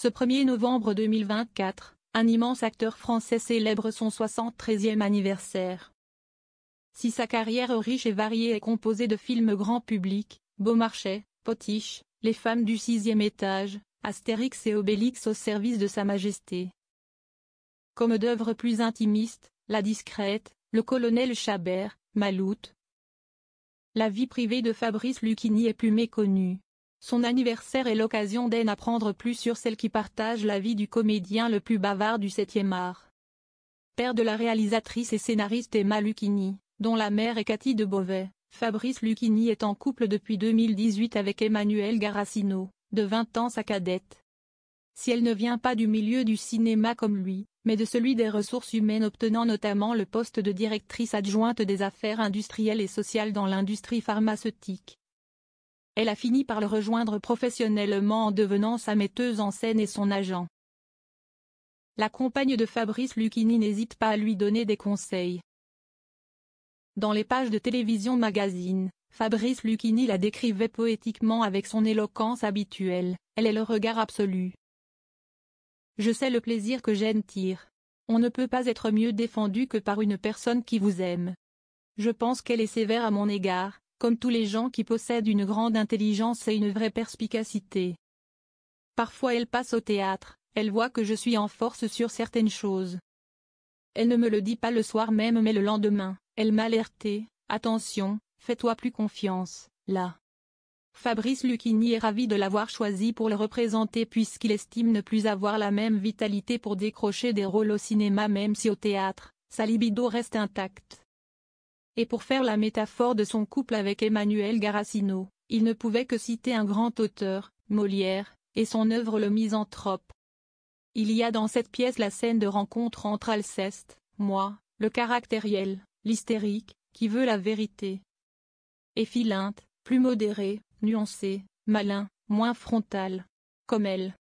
Ce 1er novembre 2024, un immense acteur français célèbre son 73e anniversaire. Si sa carrière riche et variée est composée de films grand public, Beaumarchais, Potiche, Les femmes du 6e étage, Astérix et Obélix au service de Sa Majesté. Comme d'œuvres plus intimistes, La Discrète, Le Colonel Chabert, Maloute. La vie privée de Fabrice Lucchini est plus méconnue. Son anniversaire est l'occasion d'en apprendre plus sur celle qui partage la vie du comédien le plus bavard du 7e art. Père de la réalisatrice et scénariste Emma Lucchini, dont la mère est Cathy de Beauvais, Fabrice Lucchini est en couple depuis 2018 avec Emmanuelle Garassino, de 20 ans sa cadette. Si elle ne vient pas du milieu du cinéma comme lui, mais de celui des ressources humaines, obtenant notamment le poste de directrice adjointe des affaires industrielles et sociales dans l'industrie pharmaceutique. Elle a fini par le rejoindre professionnellement en devenant sa metteuse en scène et son agent. La compagne de Fabrice Lucchini n'hésite pas à lui donner des conseils. Dans les pages de Télévision Magazine, Fabrice Lucchini la décrivait poétiquement avec son éloquence habituelle, elle est le regard absolu. Je sais le plaisir que j'en tire. On ne peut pas être mieux défendu que par une personne qui vous aime. Je pense qu'elle est sévère à mon égard, comme tous les gens qui possèdent une grande intelligence et une vraie perspicacité. Parfois elle passe au théâtre, elle voit que je suis en force sur certaines choses. Elle ne me le dit pas le soir même mais le lendemain, elle m'a alerté, attention, fais-toi plus confiance, là. Fabrice Lucchini est ravi de l'avoir choisi pour le représenter puisqu'il estime ne plus avoir la même vitalité pour décrocher des rôles au cinéma même si au théâtre, sa libido reste intacte. Et pour faire la métaphore de son couple avec Emmanuelle Garassino, il ne pouvait que citer un grand auteur, Molière, et son œuvre Le Misanthrope. Il y a dans cette pièce la scène de rencontre entre Alceste, moi, le caractériel, l'hystérique, qui veut la vérité. Et Philinte, plus modéré, nuancé, malin, moins frontal. Comme elle.